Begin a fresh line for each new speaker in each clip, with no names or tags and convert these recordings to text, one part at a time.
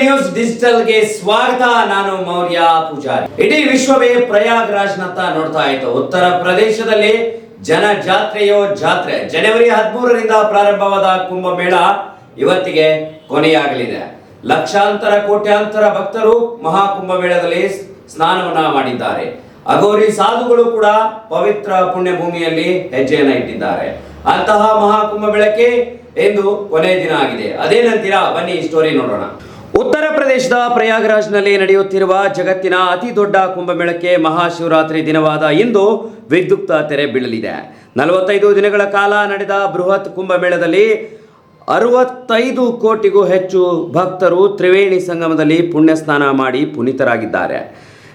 News ಡಿಜಿಟಲ್ಗೆ ಸ್ವಾಗತ. ನಾನು ಮೌರ್ಯ ಪೂಜಾರಿ. ಇಡೀ ವಿಶ್ವವೇ ಪ್ರಯಾಗ್ರಾಜ್ನತ್ತ ನೋಡ್ತಾ ಇತ್ತು. ಉತ್ತರ ಪ್ರದೇಶದಲ್ಲಿ ಜಾತ್ರೆಯೋ ಜಾತ್ರೆ. ಜನವರಿ 13ರಿಂದ ಪ್ರಾರಂಭವಾದ ಕುಂಭಮೇಳ ಇವತ್ತಿಗೆ ಕೊನೆಯಾಗಲಿದೆ. ಲಕ್ಷಾಂತರ ಕೋಟ್ಯಾಂತರ ಭಕ್ತರು ಮಹಾಕುಂಭಮೇಳದಲ್ಲಿ ಸ್ನಾನವನ್ನ ಮಾಡಿದ್ದಾರೆ. ಅಘೋರಿ ಸಾಧುಗಳು ಕೂಡ ಪವಿತ್ರ ಪುಣ್ಯ ಭೂಮಿಯಲ್ಲಿ ಹೆಜ್ಜೆಯನ್ನ ಇಟ್ಟಿದ್ದಾರೆ. ಅಂತಹ ಮಹಾಕುಂಭಮೇಳಕ್ಕೆ ಎಂದು ಕೊನೆಯ ದಿನ ಆಗಿದೆ. ಅದೇನಂತೀರಾ? ಬನ್ನಿ ಈ ಸ್ಟೋರಿ ನೋಡೋಣ. ಉತ್ತರ ಪ್ರದೇಶದ ಪ್ರಯಾಗ್ರಾಜ್ನಲ್ಲಿ ನಡೆಯುತ್ತಿರುವ ಜಗತ್ತಿನ ಅತಿ ದೊಡ್ಡ ಕುಂಭಮೇಳಕ್ಕೆ ಮಹಾಶಿವರಾತ್ರಿ ದಿನವಾದ ಇಂದು ವಿದ್ಯುಕ್ತ ತೆರೆ ಬೀಳಲಿದೆ. 45 ದಿನಗಳ ಕಾಲ ನಡೆದ ಬೃಹತ್ ಕುಂಭಮೇಳದಲ್ಲಿ 65 ಕೋಟಿಗೂ ಹೆಚ್ಚು ಭಕ್ತರು ತ್ರಿವೇಣಿ ಸಂಗಮದಲ್ಲಿ ಪುಣ್ಯ ಸ್ನಾನ ಮಾಡಿ ಪುನೀತರಾಗಿದ್ದಾರೆ.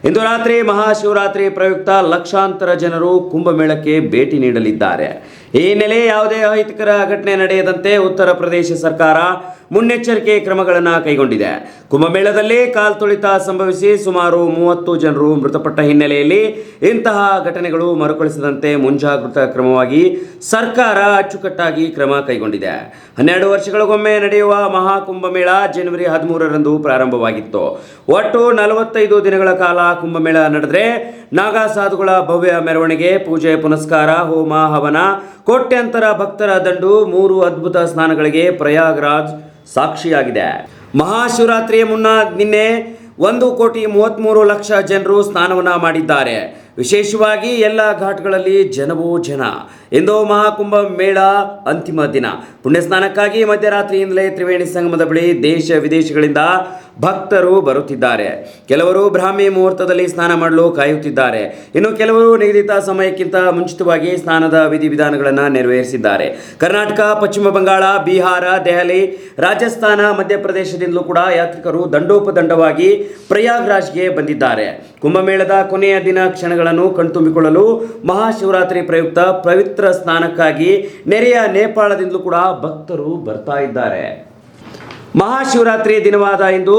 ಇಂದು ರಾತ್ರಿ ಮಹಾಶಿವರಾತ್ರಿ ಪ್ರಯುಕ್ತ ಲಕ್ಷಾಂತರ ಜನರು ಕುಂಭಮೇಳಕ್ಕೆ ಭೇಟಿ ನೀಡಲಿದ್ದಾರೆ. ಈ ಹಿನ್ನೆಲೆ ಯಾವುದೇ ಅಹಿತಕರ ಘಟನೆ ನಡೆಯದಂತೆ ಉತ್ತರ ಪ್ರದೇಶ ಸರ್ಕಾರ ಮುನ್ನೆಚ್ಚರಿಕೆ ಕ್ರಮಗಳನ್ನು ಕೈಗೊಂಡಿದೆ. ಕುಂಭಮೇಳದಲ್ಲಿ ಕಾಲ್ತುಳಿತ ಸಂಭವಿಸಿ ಸುಮಾರು 30 ಜನರು ಮೃತಪಟ್ಟ ಹಿನ್ನೆಲೆಯಲ್ಲಿ ಇಂತಹ ಘಟನೆಗಳು ಮರುಕಳಿಸದಂತೆ ಮುಂಜಾಗ್ರತಾ ಕ್ರಮವಾಗಿ ಸರ್ಕಾರ ಅಚ್ಚುಕಟ್ಟಾಗಿ ಕ್ರಮ ಕೈಗೊಂಡಿದೆ. 12 ವರ್ಷಗಳಿಗೊಮ್ಮೆ ನಡೆಯುವ ಮಹಾಕುಂಭಮೇಳ ಜನವರಿ 13ರಂದು ಪ್ರಾರಂಭವಾಗಿತ್ತು. ಒಟ್ಟು 45 ದಿನಗಳ ಕಾಲ ಕುಂಭಮೇಳ ನಡೆದರೆ ನಾಗಾ ಸಾಧುಗಳ ಭವ್ಯ ಮೆರವಣಿಗೆ, ಪೂಜೆ ಪುನಸ್ಕಾರ, ಹೋಮ ಹವನ, ಕೋಟ್ಯಾಂತರ ಭಕ್ತರ ದಂಡು, 3 ಅದ್ಭುತ ಸ್ನಾನಗಳಿಗೆ ಪ್ರಯಾಗ್ರಾಜ್ ಸಾಕ್ಷಿಯಾಗಿದೆ. ಮಹಾಶಿವರಾತ್ರಿಯ ಮುನ್ನ ನಿನ್ನೆ 1,33,00,000 ಜನರು ಸ್ನಾನವನ್ನ ಮಾಡಿದ್ದಾರೆ. ವಿಶೇಷವಾಗಿ ಎಲ್ಲ ಘಾಟ್ಗಳಲ್ಲಿ ಜನವೋ ಜನ. ಇಂದು ಮಹಾಕುಂಭ ಮೇಳ ಅಂತಿಮ ದಿನ. ಪುಣ್ಯ ಸ್ನಾನಕ್ಕಾಗಿ ಮಧ್ಯರಾತ್ರಿಯಿಂದಲೇ ತ್ರಿವೇಣಿ ಸಂಗಮದ ಬಳಿ ದೇಶ ವಿದೇಶಗಳಿಂದ ಭಕ್ತರು ಬರುತ್ತಿದ್ದಾರೆ. ಕೆಲವರು ಬ್ರಾಹ್ಮಿ ಮುಹೂರ್ತದಲ್ಲಿ ಸ್ನಾನ ಮಾಡಲು ಕಾಯುತ್ತಿದ್ದಾರೆ. ಇನ್ನು ಕೆಲವರು ನಿಗದಿತ ಸಮಯಕ್ಕಿಂತ ಮುಂಚಿತವಾಗಿ ಸ್ನಾನದ ವಿಧಿವಿಧಾನಗಳನ್ನು ನೆರವೇರಿಸಿದ್ದಾರೆ. ಕರ್ನಾಟಕ, ಪಶ್ಚಿಮ ಬಂಗಾಳ, ಬಿಹಾರ, ದೆಹಲಿ, ರಾಜಸ್ಥಾನ, ಮಧ್ಯಪ್ರದೇಶದಿಂದಲೂ ಕೂಡ ಯಾತ್ರಿಕರು ದಂಡೋಪದಂಡವಾಗಿ ಪ್ರಯಾಗ್ರಾಜ್ಗೆ ಬಂದಿದ್ದಾರೆ. ಕುಂಭಮೇಳದ ಕೊನೆಯ ದಿನ ಕ್ಷಣಗಳನ್ನು ಕಣ್ತುಂಬಿಕೊಳ್ಳಲು ಮಹಾಶಿವರಾತ್ರಿ ಪ್ರಯುಕ್ತ ಪವಿತ್ರ ಸ್ನಾನಕ್ಕಾಗಿ ನೆರೆಯ ನೇಪಾಳದಿಂದಲೂ ಕೂಡ ಭಕ್ತರು ಬರ್ತಾ ಇದ್ದಾರೆ. ಮಹಾಶಿವರಾತ್ರಿ ದಿನವಾದ ಇಂದು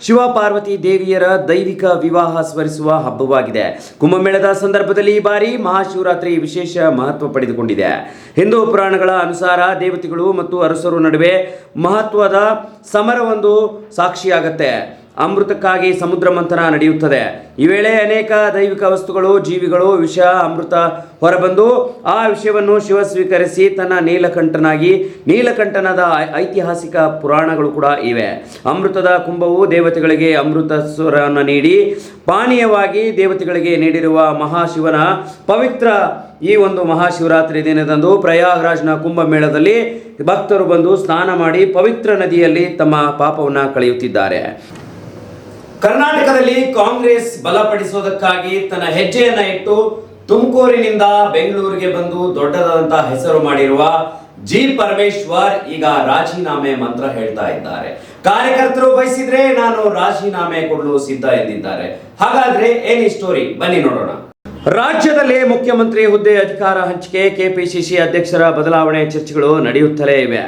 ಶಿವ ಪಾರ್ವತಿ ದೇವಿಯರ ದೈವಿಕ ವಿವಾಹ ಸ್ಮರಿಸುವ ಹಬ್ಬವಾಗಿದೆ. ಕುಂಭಮೇಳದ ಸಂದರ್ಭದಲ್ಲಿ ಈ ಬಾರಿ ಮಹಾಶಿವರಾತ್ರಿ ವಿಶೇಷ ಮಹತ್ವ ಪಡೆದುಕೊಂಡಿದೆ. ಹಿಂದೂ ಪುರಾಣಗಳ ಅನುಸಾರ ದೇವತೆಗಳು ಮತ್ತು ಅರಸರು ನಡುವೆ ಮಹತ್ವದ ಸಮರವೊಂದು ಸಾಕ್ಷಿಯಾಗತ್ತೆ. ಅಮೃತಕ್ಕಾಗಿ ಸಮುದ್ರ ಮಂಥನ ನಡೆಯುತ್ತದೆ. ಈ ವೇಳೆ ಅನೇಕ ದೈವಿಕ ವಸ್ತುಗಳು, ಜೀವಿಗಳು ವಿಷ ಅಮೃತ ಹೊರಬಂದು ಆ ವಿಷಯವನ್ನು ಶಿವ ಸ್ವೀಕರಿಸಿ ತನ್ನ ನೀಲಕಂಠನದ ಐತಿಹಾಸಿಕ ಪುರಾಣಗಳು ಕೂಡ ಇವೆ. ಅಮೃತದ ಕುಂಭವು ದೇವತೆಗಳಿಗೆ ಅಮೃತ ಸ್ವರವನ್ನು ನೀಡಿ ಪಾನೀಯವಾಗಿ ದೇವತೆಗಳಿಗೆ ನೀಡಿರುವ ಮಹಾಶಿವನ ಪವಿತ್ರ ಈ ಒಂದು ಮಹಾಶಿವರಾತ್ರಿ ದಿನದಂದು ಪ್ರಯಾಗ್ರಾಜ್ನ ಕುಂಭಮೇಳದಲ್ಲಿ ಭಕ್ತರು ಬಂದು ಸ್ನಾನ ಮಾಡಿ ಪವಿತ್ರ ನದಿಯಲ್ಲಿ ತಮ್ಮ ಪಾಪವನ್ನು ಕಳೆಯುತ್ತಿದ್ದಾರೆ. ಕರ್ನಾಟಕದಲ್ಲಿ ಕಾಂಗ್ರೆಸ್ ಬಲಪಡಿಸುವುದಕ್ಕಾಗಿ ತನ್ನ ಹೆಜ್ಜೆಯನ್ನ ಇಟ್ಟು ತುಮಕೂರಿನಿಂದ ಬೆಂಗಳೂರಿಗೆ ಬಂದು ದೊಡ್ಡದಾದಂತಹ ಹೆಸರು ಮಾಡಿರುವ ಜಿ ಪರಮೇಶ್ವರ್ ಈಗ ರಾಜೀನಾಮೆ ಮಂತ್ರ ಹೇಳ್ತಾ ಇದ್ದಾರೆ. ಕಾರ್ಯಕರ್ತರು ಬಯಸಿದ್ರೆ ನಾನು ರಾಜೀನಾಮೆ ಕೊಡಲು ಸಿದ್ಧ ಎಂದಿದ್ದಾರೆ. ಹಾಗಾದ್ರೆ ಏನಿ ಸ್ಟೋರಿ, ಬನ್ನಿ ನೋಡೋಣ. ರಾಜ್ಯದಲ್ಲಿ ಮುಖ್ಯಮಂತ್ರಿ ಹುದ್ದೆ ಅಧಿಕಾರ ಹಂಚಿಕೆ, ಕೆಪಿಸಿಸಿ ಅಧ್ಯಕ್ಷರ ಬದಲಾವಣೆ ಚರ್ಚೆಗಳು ನಡೆಯುತ್ತಲೇ ಇವೆ.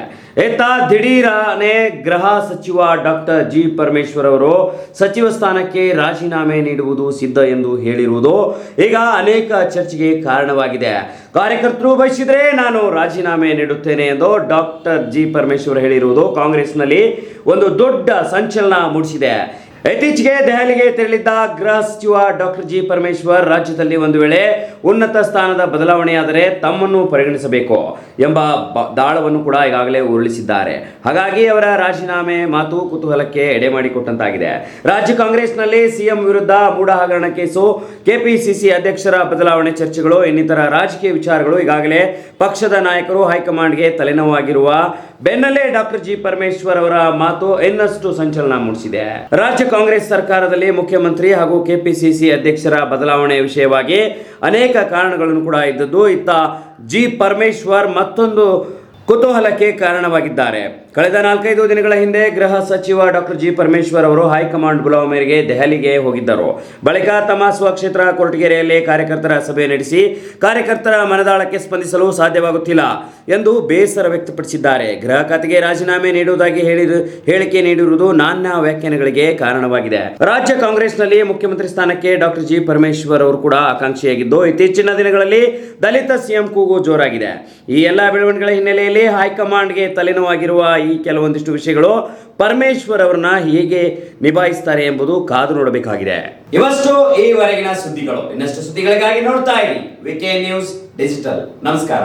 ದಿಢೀರನೆ ಗೃಹ ಸಚಿವ ಡಾಕ್ಟರ್ ಜಿ ಪರಮೇಶ್ವರ್ ಅವರು ಸಚಿವ ಸ್ಥಾನಕ್ಕೆ ರಾಜೀನಾಮೆ ನೀಡುವುದು ಸಿದ್ಧ ಎಂದು ಹೇಳಿರುವುದು ಈಗ ಅನೇಕ ಚರ್ಚೆಗೆ ಕಾರಣವಾಗಿದೆ. ಕಾರ್ಯಕರ್ತರು ಬಯಸಿದ್ರೆ ನಾನು ರಾಜೀನಾಮೆ ನೀಡುತ್ತೇನೆ ಎಂದು ಡಾಕ್ಟರ್ ಜಿ ಪರಮೇಶ್ವರ್ ಹೇಳಿರುವುದು ಕಾಂಗ್ರೆಸ್ನಲ್ಲಿ ಒಂದು ದೊಡ್ಡ ಸಂಚಲನ ಮೂಡಿಸಿದೆ. ಇತ್ತೀಚೆಗೆ ದೆಹಲಿಗೆ ತೆರಳಿದ್ದ ಗೃಹ ಸಚಿವ ಡಾಕ್ಟರ್ ಜಿ ಪರಮೇಶ್ವರ್ ರಾಜ್ಯದಲ್ಲಿ ಒಂದು ವೇಳೆ ಉನ್ನತ ಸ್ಥಾನದ ಬದಲಾವಣೆಯಾದರೆ ತಮ್ಮನ್ನು ಪರಿಗಣಿಸಬೇಕು ಎಂಬ ದಾಳವನ್ನು ಕೂಡ ಈಗಾಗಲೇ ಉರುಳಿಸಿದ್ದಾರೆ. ಹಾಗಾಗಿ ಅವರ ರಾಜೀನಾಮೆ ಮಾತು ಕುತೂಹಲಕ್ಕೆ ಎಡೆ ಮಾಡಿಕೊಟ್ಟಂತಾಗಿದೆ. ರಾಜ್ಯ ಕಾಂಗ್ರೆಸ್ನಲ್ಲಿ ಸಿಎಂ ವಿರುದ್ಧ ಮೂಢ ಹಗರಣ ಕೇಸು, ಕೆಪಿಸಿಸಿ ಅಧ್ಯಕ್ಷರ ಬದಲಾವಣೆ ಚರ್ಚೆಗಳು ಇನ್ನಿತರ ರಾಜಕೀಯ ವಿಚಾರಗಳು ಈಗಾಗಲೇ ಪಕ್ಷದ ನಾಯಕರು ಹೈಕಮಾಂಡ್ಗೆ ತಲೆನೋವಾಗಿರುವ ಬೆನ್ನಲ್ಲೇ ಡಾಕ್ಟರ್ ಜಿ ಪರಮೇಶ್ವರ್ ಅವರ ಮಾತು ಇನ್ನಷ್ಟು ಸಂಚಲನ ಮೂಡಿಸಿದೆ. ರಾಜ್ಯ ಕಾಂಗ್ರೆಸ್ ಸರ್ಕಾರದಲ್ಲಿ ಮುಖ್ಯಮಂತ್ರಿ ಹಾಗೂ ಕೆಪಿಸಿಸಿ ಅಧ್ಯಕ್ಷರ ಬದಲಾವಣೆ ವಿಷಯವಾಗಿ ಅನೇಕ ಕಾರಣಗಳನ್ನು ಕೂಡ ಇದ್ದದ್ದು ಇತ್ತ ಜಿ ಪರಮೇಶ್ವರ್ ಮತ್ತೊಂದು ಕುತೂಹಲಕ್ಕೆ ಕಾರಣವಾಗಿದ್ದಾರೆ. ಕಳೆದ 4-5 ದಿನಗಳ ಹಿಂದೆ ಗೃಹ ಸಚಿವ ಡಾಕ್ಟರ್ ಜಿ ಪರಮೇಶ್ವರ್ ಅವರು ಹೈಕಮಾಂಡ್ ಬುಲಾವ್ ಮೇರೆಗೆ ದೆಹಲಿಗೆ ಹೋಗಿದ್ದರು. ಬಳಿಕ ತಮ್ಮ ಸ್ವಕ್ಷೇತ್ರ ಕೊರಟಗೆರೆಯಲ್ಲಿ ಕಾರ್ಯಕರ್ತರ ಸಭೆ ನಡೆಸಿ ಕಾರ್ಯಕರ್ತರ ಮನದಾಳಕ್ಕೆ ಸ್ಪಂದಿಸಲು ಸಾಧ್ಯವಾಗುತ್ತಿಲ್ಲ ಎಂದು ಬೇಸರ ವ್ಯಕ್ತಪಡಿಸಿದ್ದಾರೆ. ಗೃಹ ಖಾತೆಗೆ ರಾಜೀನಾಮೆ ನೀಡುವುದಾಗಿ ಹೇಳಿಕೆ ನೀಡಿರುವುದು ನಾನಾ ವ್ಯಾಖ್ಯಾನಗಳಿಗೆ ಕಾರಣವಾಗಿದೆ. ರಾಜ್ಯ ಕಾಂಗ್ರೆಸ್ನಲ್ಲಿ ಮುಖ್ಯಮಂತ್ರಿ ಸ್ಥಾನಕ್ಕೆ ಡಾಕ್ಟರ್ ಜಿ ಪರಮೇಶ್ವರ್ ಅವರು ಕೂಡ ಆಕಾಂಕ್ಷಿಯಾಗಿದ್ದು ಇತ್ತೀಚಿನ ದಿನಗಳಲ್ಲಿ ದಲಿತ ಸಿಎಂ ಕೂಗು ಜೋರಾಗಿದೆ. ಈ ಎಲ್ಲ ಬೆಳವಣಿಗೆಗಳ ಹಿನ್ನೆಲೆಯಲ್ಲಿ ಹೈಕಮಾಂಡ್ಗೆ ತಲೆನೋವಾಗಿರುವ ಈ ಕೆಲವೊಂದಿಷ್ಟು ವಿಷಯಗಳು ಪರಮೇಶ್ವರ್ ಅವರನ್ನ ಹೇಗೆ ನಿಭಾಯಿಸ್ತಾರೆ ಎಂಬುದು ಕಾದು ನೋಡಬೇಕಾಗಿದೆ. ಇವಷ್ಟು ಈವರೆಗಿನ ಸುದ್ದಿಗಳು. ಇನ್ನಷ್ಟು ಸುದ್ದಿಗಳಿಗಾಗಿ ನೋಡ್ತಾ ಇರಿ ವಿಕೆ ನ್ಯೂಸ್ ಡಿಜಿಟಲ್. ನಮಸ್ಕಾರ.